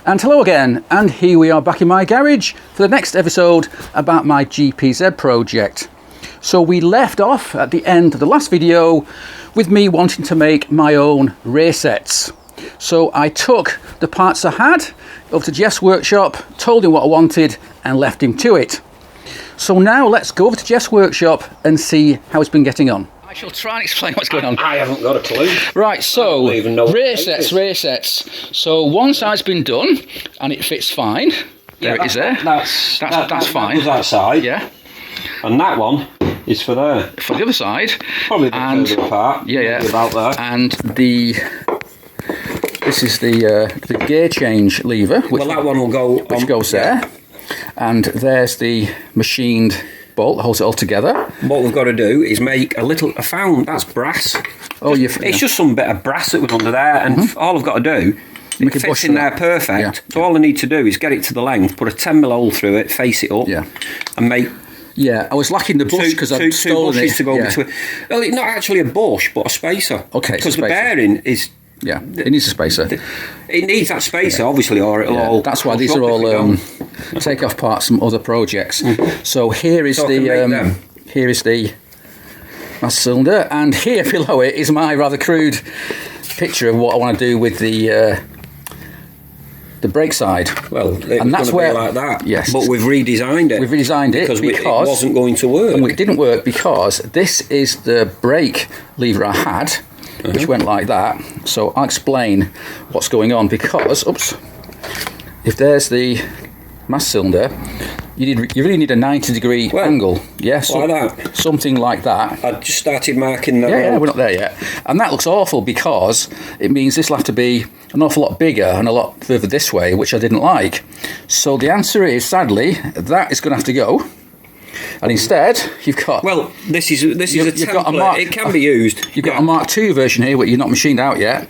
And hello again, and here we are back in my garage for the next episode about my GPz project. So we left off at the end of the last video with me wanting to make my own rear sets. So I took the parts I had over to Jeff's workshop, told him what I wanted and left him to it. So now let's go over to Jeff's workshop and see how it's been getting on. I shall try and explain what's going on. I haven't got a clue. Right, so rear rear sets. So one side's been done and it fits fine. There it is there. That's fine. That that side. Yeah. And that one is for there. For the other side. Probably the further apart. Yeah. About there. And this is the gear change lever. Which that one will go. Which goes there. And there's the machined bolt that holds it all together. What we've got to do is make I found that's brass. Oh, it's just some bit of brass that was under there, and all I've got to do, it fits in there perfect. Yeah. So all I need to do is get it to the length, put a 10mm hole through it, face it up, and make. Yeah, I was lacking the bush because I've stolen it. To go between. Well, it's not actually a bush, but a spacer. Okay, because the bearing is. Yeah, it needs a spacer. It needs that spacer, obviously, or it'll all. That's why these are all take-off parts from other projects. So here is the master cylinder, and here below it is my rather crude picture of what I want to do with the brake side. Well, and that's where like that. Yes, but we've redesigned it. We've redesigned it because it wasn't going to work. And it didn't work because this is the brake lever I had. Which went like that. So I'll explain what's going on because, if there's the master cylinder, you really need a 90-degree angle. Yeah, like that. Something like that. I just started marking that. Yeah, we're not there yet. And that looks awful because it means this will have to be an awful lot bigger and a lot further this way, which I didn't like. So the answer is, sadly, that is going to have to go. And instead, you've got... Well, this is a template. It can be used. You've got a Mark II version here, which you're not machined out yet.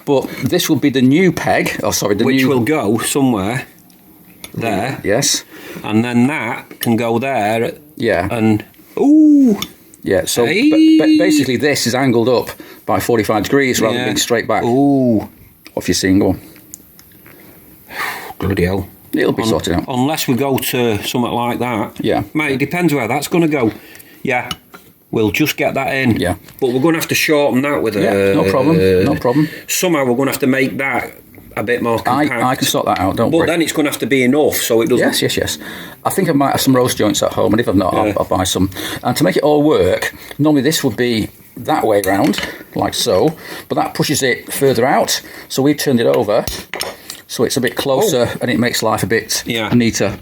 But this will be the new peg. Which will go somewhere there. Yes. And then that can go there. Yeah. And... Ooh! Yeah, so basically this is angled up by 45 degrees rather than being straight back. Ooh. What have you seen? Go on. Bloody hell. It'll be sorted out. Unless we go to something like that. Yeah. Mate, it depends where that's going to go. Yeah. We'll just get that in. Yeah. But we're going to have to shorten that with no problem. No problem. Somehow we're going to have to make that a bit more compact. I can sort that out, don't worry. But then it's going to have to be enough so it doesn't... Yes. I think I might have some roast joints at home, and if I've not, I'll buy some. And to make it all work, normally this would be that way round, like so, but that pushes it further out, so we've turned it over. So it's a bit closer and it makes life a bit neater.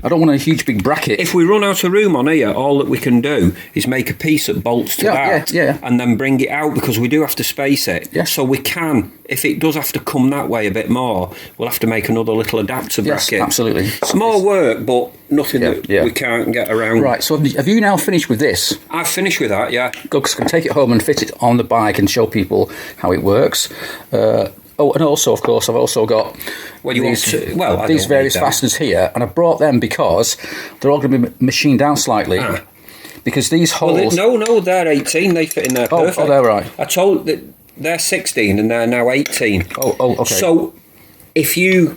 I don't want a huge big bracket. If we run out of room on here, all that we can do is make a piece that bolts to that and then bring it out because we do have to space it. Yeah. So we can, if it does have to come that way a bit more, we'll have to make another little adapter bracket. Yes, absolutely. It's more work, but nothing that we can't get around. Right, so have you now finished with this? I've finished with that, yeah. Good, because I can take it home and fit it on the bike and show people how it works. And also, of course, I've also got these various fasteners here, and I brought them because they're all going to be machined down slightly. Because these holes... No, they're 18, they fit in there perfect. Oh, they're right. I told that they're 16 and they're now 18. Oh, okay. So, if you...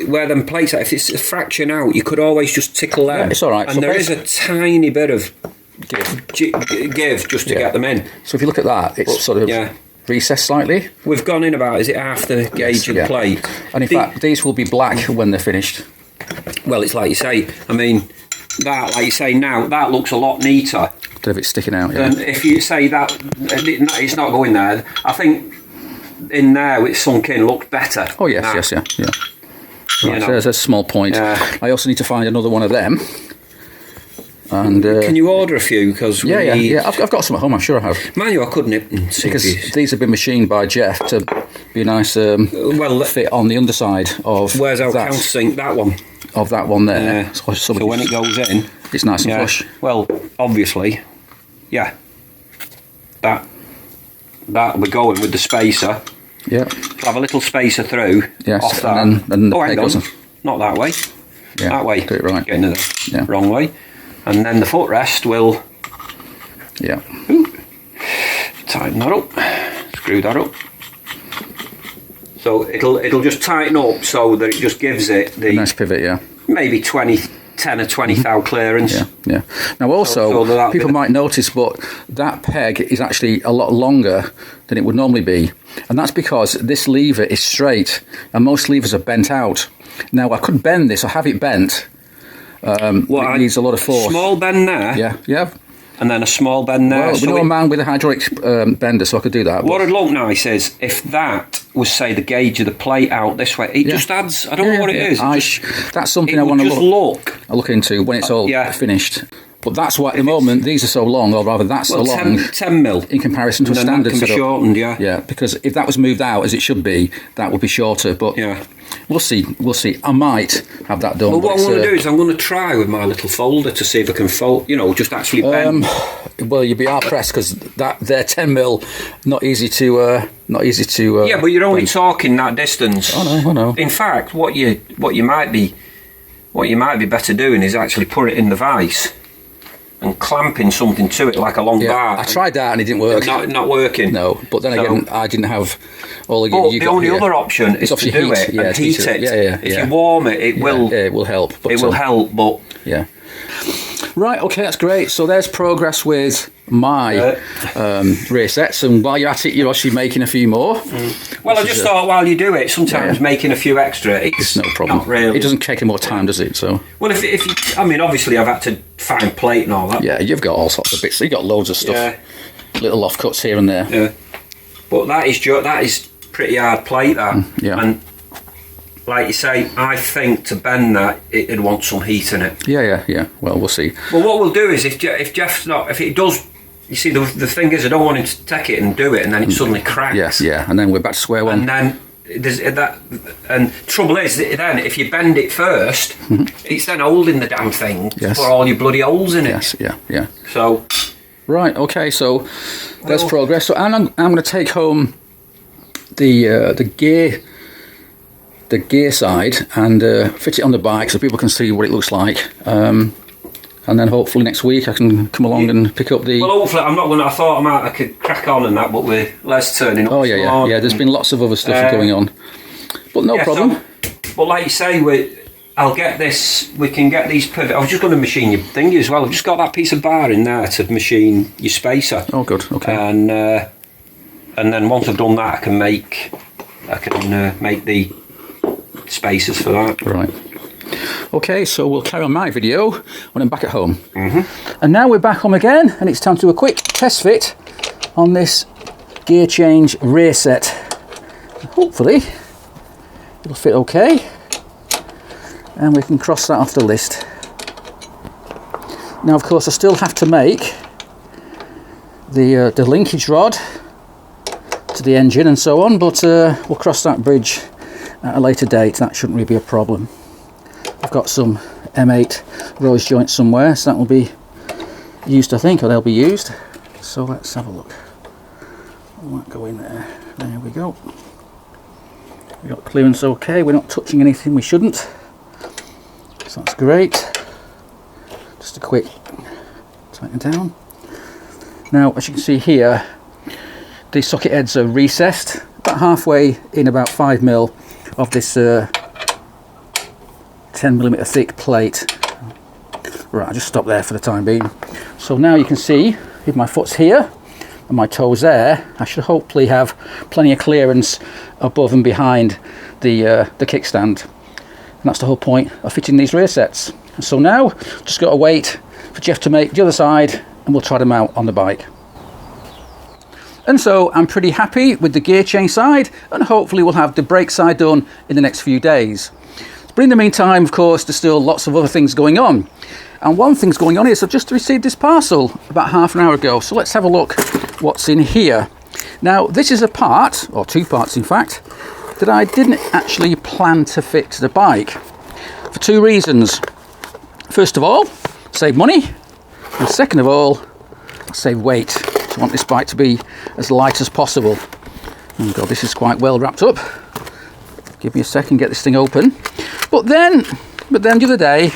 where them plates are, if it's a fraction out, you could always just tickle them. Yeah, it's all right. And so there is a tiny bit of give just to get them in. So if you look at that, it's sort of... recessed slightly. We've gone in about, is it half the gauge of the plate? And in fact, these will be black when they're finished. Well, it's like you say, I mean, that, like you say now, that looks a lot neater. If it's sticking out, than if you say that, it's not going there. I think in there, it's sunk in, looks better. Oh, yes. Right, so there's a small point. I also need to find another one of them. And can you order a few? Because I've got some at home. I'm sure I have. Mind you, I couldn't. Because these have been machined by Jeff to be a nice fit on the underside of. Where's our countersink? That one. Of that one there. So when it goes in, it's nice and flush. Well, obviously, that'll be going with the spacer. Yeah. Have a little spacer through. Yes. Off that. And the peg goes. Not that way. Yeah. That way. Do it right. Getting the wrong way. And then the footrest will tighten that up, screw that up, So it'll just tighten up so that it just gives it the nice pivot, yeah. Maybe 10 or 20 thou clearance. Yeah. Now also, people might notice, but that peg is actually a lot longer than it would normally be, and that's because this lever is straight, and most levers are bent out. Now I could bend this, or have it bent. It needs a lot of force. Small bend there. Yeah. And then a small bend there. Well, we know a man with a hydraulic bender, so I could do that. What would look nice is if that was, say, the gauge of the plate out this way. It just adds. I don't know what it is. That's something I want to look into when it's all finished. But that's why at the moment these are so long, or rather that's so long. 10 mil in comparison to a standard setup. Can be shortened, yeah. Yeah, because if that was moved out as it should be, that would be shorter. But we'll see. I might have that done. Well, what I'm going to do is I'm going to try with my little folder to see if I can fold. Just actually bend. Well, you'd be hard pressed because they're 10 mil, not easy to. Yeah, but you're only talking that distance. I know. In fact, what you might be better doing is actually put it in the vise and clamping something to it like a long bar. I tried that and it didn't work. Not working. No, but then again, I didn't have all the. But the only other option is to do it and heat it. Yeah. If you warm it, it will help. It will help, but yeah. Right, okay, that's great. So there's progress with my rear sets, and while you're at it, you're actually making a few more. Well, I just thought while you do it, sometimes making a few extra, it's no problem. Not really. It doesn't take any more time, does it? So. Well, if you, I mean, obviously I've had to find plate and all that. Yeah, you've got all sorts of bits. You've got loads of stuff, little offcuts here and there. Yeah, but that is pretty hard plate, that. And like you say, I think to bend that, it'd want some heat in it. Yeah. Well, we'll see. Well, what we'll do is if Jeff's not, if it does, you see, the thing is, I don't want him to take it and do it, and then it suddenly cracks. Yeah, and then we're back to square one. And then there's that, and trouble is, then if you bend it first, it's then holding the damn thing for all your bloody holes in it. Yeah. So. Right. Okay. So there's progress. So I'm going to take home the gear side and fit it on the bike so people can see what it looks like, and then hopefully next week I can come along and pick up the. Well, hopefully I'm not going to. I thought I could crack on and that, but we're less turning up. Oh yeah. There's been lots of other stuff going on, but no problem. But like you say, I'll get this. We can get these pivot. I was just going to machine your thingy as well. I've just got that piece of bar in there to machine your spacer. Oh, good. Okay. And then once I've done that, I can make the spacers for that. Right. Okay, so we'll carry on my video when I'm back at home. And now we're back home again, and it's time to do a quick test fit on this gear change rear set. Hopefully it'll fit okay, and we can cross that off the list. Now, of course, I still have to make the linkage rod to the engine and so on, but we'll cross that bridge at a later date. That shouldn't really be a problem. I've got some M8 rose joints somewhere, so that will be used, I think, or they'll be used. So let's have a look. I won't go in there. There we go. We got clearance okay. We're not touching anything we shouldn't, so that's great. Just a quick tighten down. Now, as you can see here, the socket heads are recessed about halfway in, about 5mm of this 10mm thick plate. Right, I'll just stop there for the time being. So now you can see, if my foot's here and my toes there, I should hopefully have plenty of clearance above and behind the kickstand. And that's the whole point of fitting these rear sets. So now, just got to wait for Jeff to make the other side, and we'll try them out on the bike. And so I'm pretty happy with the gear change side, and hopefully we'll have the brake side done in the next few days. But in the meantime, of course, there's still lots of other things going on. And one thing's going on is I've just received this parcel about half an hour ago. So let's have a look what's in here. Now, this is a part, or two parts in fact, that I didn't actually plan to fit to the bike for two reasons. First of all, save money, and second of all, save weight. I want this bike to be as light as possible. Oh God, this is quite well wrapped up. Give me a second, get this thing open. But then the other day,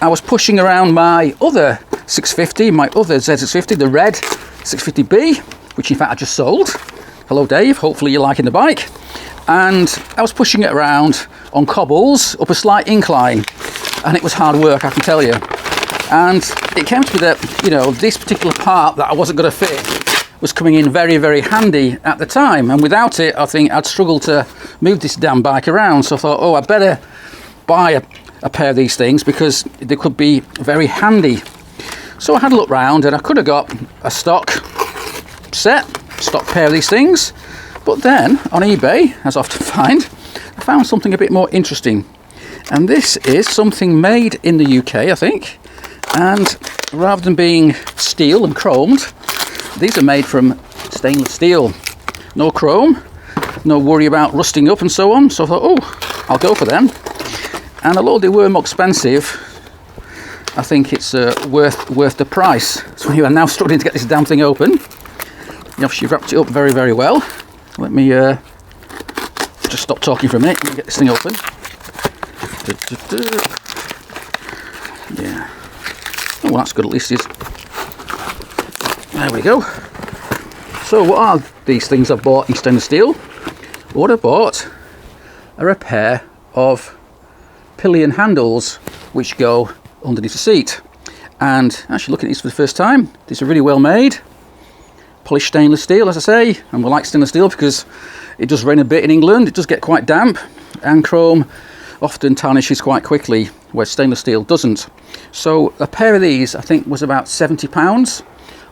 I was pushing around my other 650, my other Z650, the red 650B, which in fact I just sold. Hello Dave, hopefully you're liking the bike. And I was pushing it around on cobbles up a slight incline, and it was hard work, I can tell you. And it came to me that, you know, this particular part that I wasn't going to fit was coming in very, very handy at the time, and without it I think I'd struggle to move this damn bike around. So I thought, oh, I better buy a pair of these things because they could be very handy. So I had a look round, and I could have got a stock pair of these things, but then on eBay, as I often find, I found something a bit more interesting. And this is something made in the UK, I think, and rather than being steel and chromed, these are made from stainless steel. No chrome, no worry about rusting up and so on. So I thought, oh, I'll go for them. And although they were more expensive, I think it's worth the price. So anyway, I'm now struggling to get this damn thing open. She wrapped it up very, very well. Let me just stop talking for a minute and get this thing open. Yeah. Oh, well, that's good. At least it's... There we go. So what are these things I've bought in stainless steel? What I bought are a pair of pillion handles which go underneath the seat. And actually looking at these for the first time, these are really well made. Polished stainless steel, as I say, and we like stainless steel because it does rain a bit in England, it does get quite damp, and chrome often tarnishes quite quickly, where stainless steel doesn't. So a pair of these I think was about £70,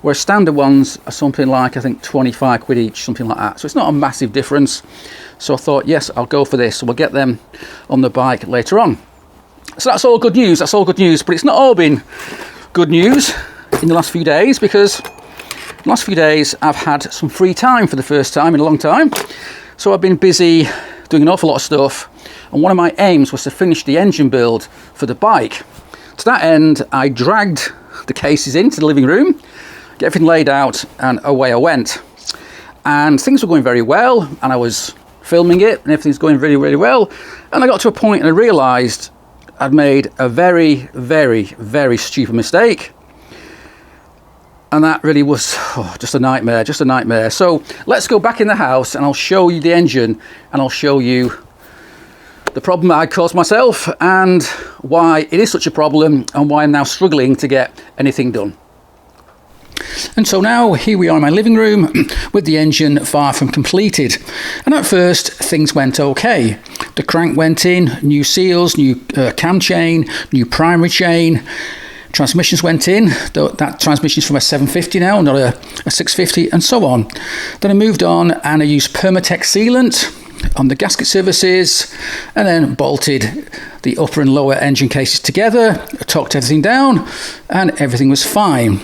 whereas standard ones are something like, I think, 25 quid each, something like that. So it's not a massive difference. So I thought, yes, I'll go for this. So we'll get them on the bike later on. So that's all good news, but it's not all been good news in the last few days, because the last few days I've had some free time for the first time in a long time. So I've been busy doing an awful lot of stuff, and one of my aims was to finish the engine build for the bike. To that end, I dragged the cases into the living room, get everything laid out, and away I went. And things were going very well, and I was filming it, and everything's going really, really well. And I got to a point and I realised I'd made a very, very, very stupid mistake. And that really was just a nightmare. So let's go back in the house and I'll show you the engine, and I'll show you the problem that I caused myself and why it is such a problem and why I'm now struggling to get anything done. And so now here we are in my living room with the engine far from completed. And at first things went okay. The crank went in, new seals, new cam chain, new primary chain. Transmissions went in, that transmission's from a 750 now, not a 650, and so on. Then I moved on and I used Permatex sealant on the gasket surfaces, and then bolted the upper and lower engine cases together, torqued everything down, and everything was fine.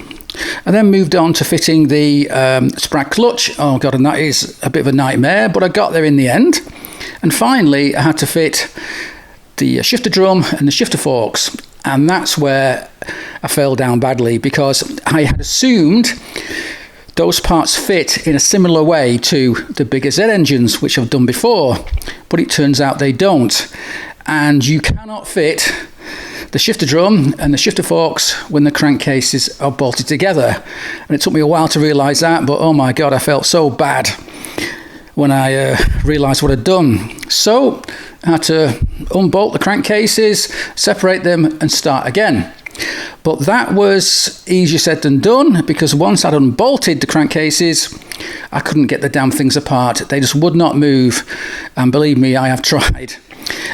I then moved on to fitting the sprag clutch. Oh god, and that is a bit of a nightmare, but I got there in the end. And finally I had to fit the shifter drum and the shifter forks. And that's where I fell down badly, because I had assumed those parts fit in a similar way to the bigger Z engines, which I've done before, but it turns out they don't. And you cannot fit the shifter drum and the shifter forks when the crankcases are bolted together. And it took me a while to realise that, but oh my god, I felt so bad when I realised what I'd done. So I had to unbolt the crankcases, separate them and start again. But that was easier said than done, because once I'd unbolted the crankcases, I couldn't get the damn things apart. They just would not move, and believe me, I have tried.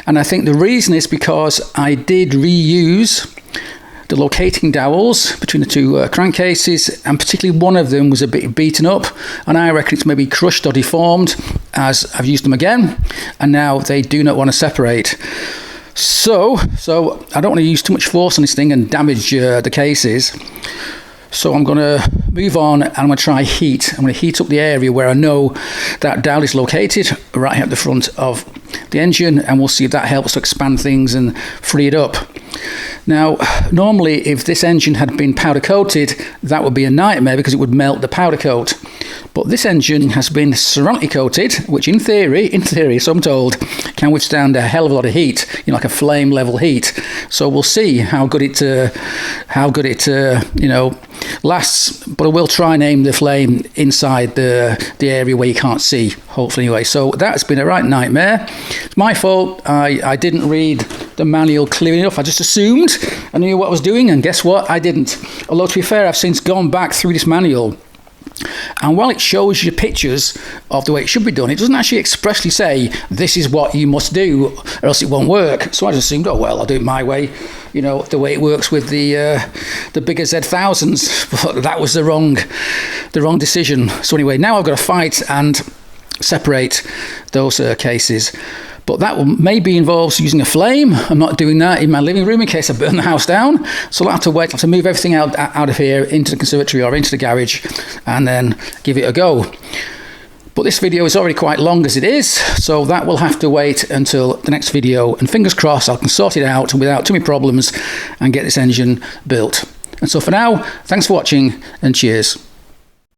And I think the reason is because I did reuse the locating dowels between the two crankcases, and particularly one of them was a bit beaten up, and I reckon it's maybe crushed or deformed as I've used them again, and now they do not want to separate. So I don't want to use too much force on this thing and damage the cases. So I'm going to move on, and I'm going to try heat. I'm going to heat up the area where I know that dowel is located, right at the front of the engine, and we'll see if that helps to expand things and free it up. Now, normally if this engine had been powder coated, that would be a nightmare because it would melt the powder coat. But this engine has been ceramically coated, which in theory, so I'm told, can withstand a hell of a lot of heat, like a flame level heat. So we'll see how good it lasts, but I will try and aim the flame inside the area where you can't see, hopefully anyway. So that's been a right nightmare. It's my fault. I didn't read the manual clearly enough. I just assumed I knew what I was doing, and guess what? I didn't. Although, to be fair, I've since gone back through this manual, and while it shows you pictures of the way it should be done, it doesn't actually expressly say this is what you must do or else it won't work. So I just assumed, oh well, I'll do it my way, you know, the way it works with the bigger Z1000s. But that was the wrong decision. So anyway, now I've got to fight and separate those cases. But that maybe involves using a flame. I'm not doing that in my living room in case I burn the house down. So I'll have to wait. I'll have to move everything out of here into the conservatory or into the garage and then give it a go. But this video is already quite long as it is, so that will have to wait until the next video. And fingers crossed I can sort it out without too many problems and get this engine built. And so for now, thanks for watching and cheers.